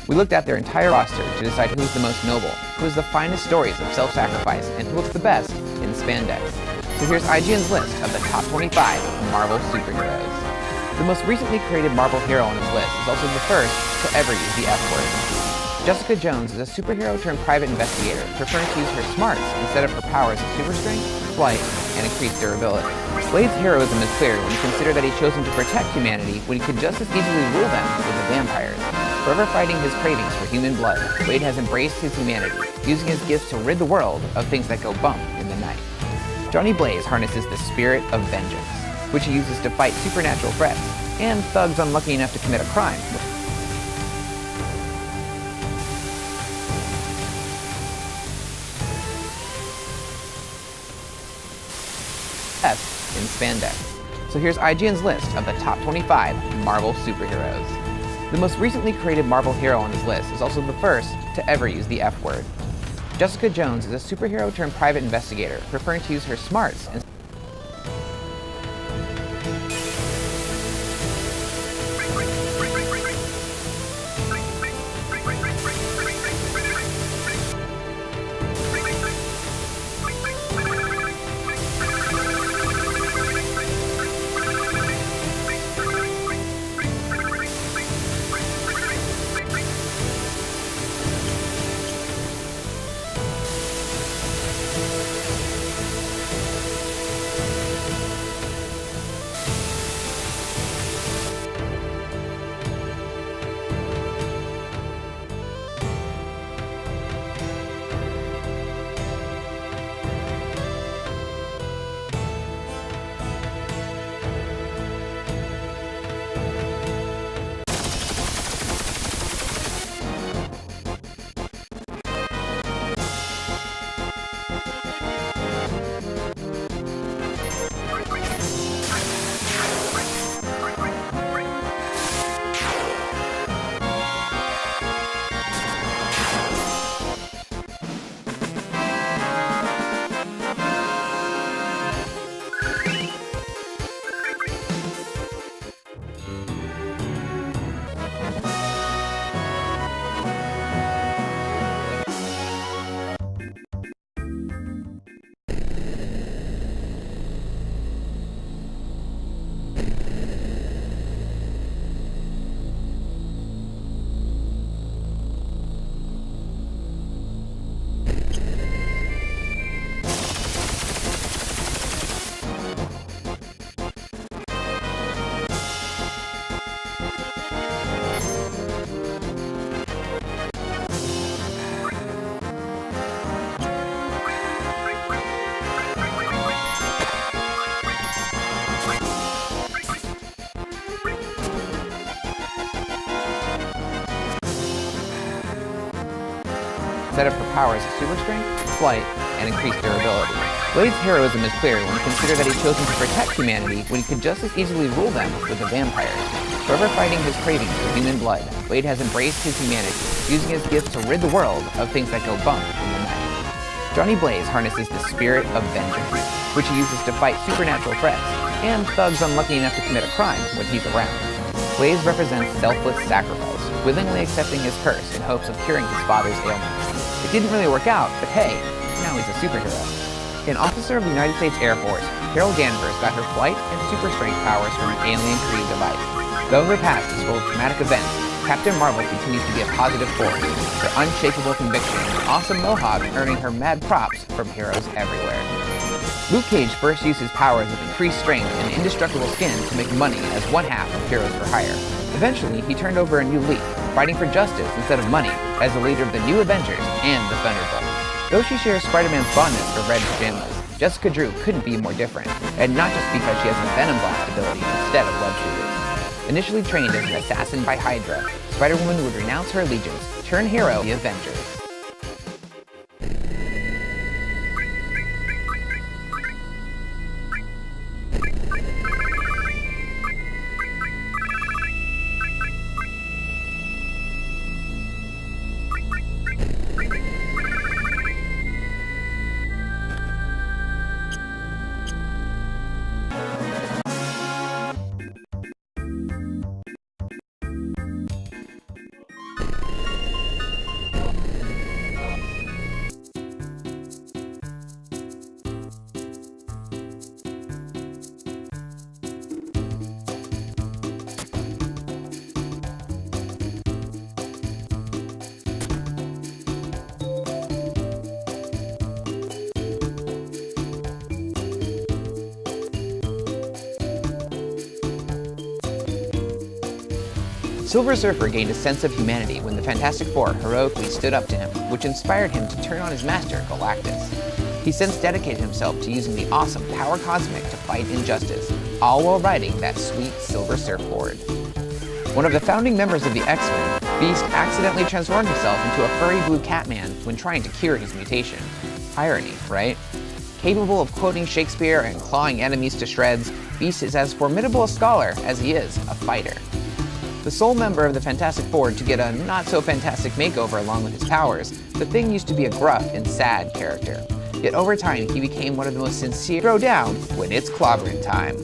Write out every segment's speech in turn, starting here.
We looked at their entire roster to decide who's the most noble, who has the finest stories of self-sacrifice, and who looks the best in spandex. So here's IGN's list of the top 25 Marvel superheroes. The most recently created Marvel hero on his list is also the first to ever use the F word. Jessica Jones is a superhero turned private investigator, preferring to use her smarts instead of her powers of super strength, flight, and increased durability. Blade's heroism is clear when you consider that he chose him to protect humanity when he could just as easily rule them with the vampires. Forever fighting his cravings for human blood, Blade has embraced his humanity, using his gifts to rid the world of things that go bump in the night. Johnny Blaze harnesses the spirit of vengeance, which he uses to fight supernatural threats, and thugs unlucky enough to commit a crime. In spandex. So here's IGN's list of the top 25 Marvel superheroes. The most recently created Marvel hero on his list is also the first to ever use the F word. Jessica Jones is a superhero turned private investigator, preferring to use her smarts instead of her powers of super strength, flight, and increased durability. Blade's heroism is clear when you consider that he chose him to protect humanity when he could just as easily rule them with the vampires. Forever fighting his cravings for human blood, Blade has embraced his humanity, using his gifts to rid the world of things that go bump in the night. Johnny Blaze harnesses the spirit of vengeance, which he uses to fight supernatural threats, and thugs unlucky enough to commit a crime when he's around. Blaze represents selfless sacrifice, willingly accepting his curse in hopes of curing his father's ailments. It didn't really work out, but hey, now he's a superhero. An officer of the United States Air Force, Carol Danvers got her flight and super strength powers from an alien-created device. Though her past is full of traumatic events, Captain Marvel continues to be a positive force, her unshakable conviction and awesome mohawk earning her mad props from heroes everywhere. Luke Cage first used his powers of increased strength and indestructible skin to make money as one half of Heroes for Hire. Eventually, he turned over a new leaf, fighting for justice instead of money, as the leader of the New Avengers and the Thunderbolts. Though she shares Spider-Man's fondness for red pajamas, Jessica Drew couldn't be more different, and not just because she has a Venom Blast ability instead of web shooters. Initially trained as an assassin by Hydra, Spider-Woman would renounce her allegiance, turn hero, the Avengers. Silver Surfer gained a sense of humanity when the Fantastic Four heroically stood up to him, which inspired him to turn on his master, Galactus. He since dedicated himself to using the awesome Power Cosmic to fight injustice, all while riding that sweet Silver Surfboard. One of the founding members of the X-Men, Beast accidentally transformed himself into a furry blue Catman when trying to cure his mutation. Irony, right? Capable of quoting Shakespeare and clawing enemies to shreds, Beast is as formidable a scholar as he is a fighter. The sole member of the Fantastic Four to get a not-so-fantastic makeover along with his powers, the Thing used to be a gruff and sad character. Yet over time, he became one of the most sincere. Throw down when it's clobbering time.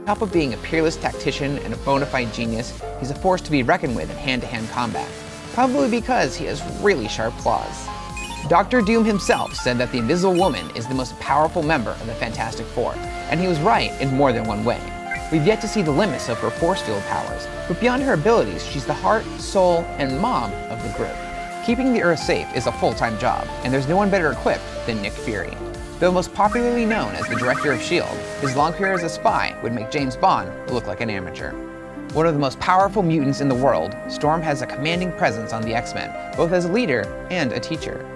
On top of being a peerless tactician and a bona fide genius, he's a force to be reckoned with in hand-to-hand combat, probably because he has really sharp claws. Dr. Doom himself said that the Invisible Woman is the most powerful member of the Fantastic Four, and he was right in more than one way. We've yet to see the limits of her force field powers, but beyond her abilities, she's the heart, soul, and mom of the group. Keeping the Earth safe is a full-time job, and there's no one better equipped than Nick Fury. Though most popularly known as the director of S.H.I.E.L.D., his long career as a spy would make James Bond look like an amateur. One of the most powerful mutants in the world, Storm has a commanding presence on the X-Men, both as a leader and a teacher.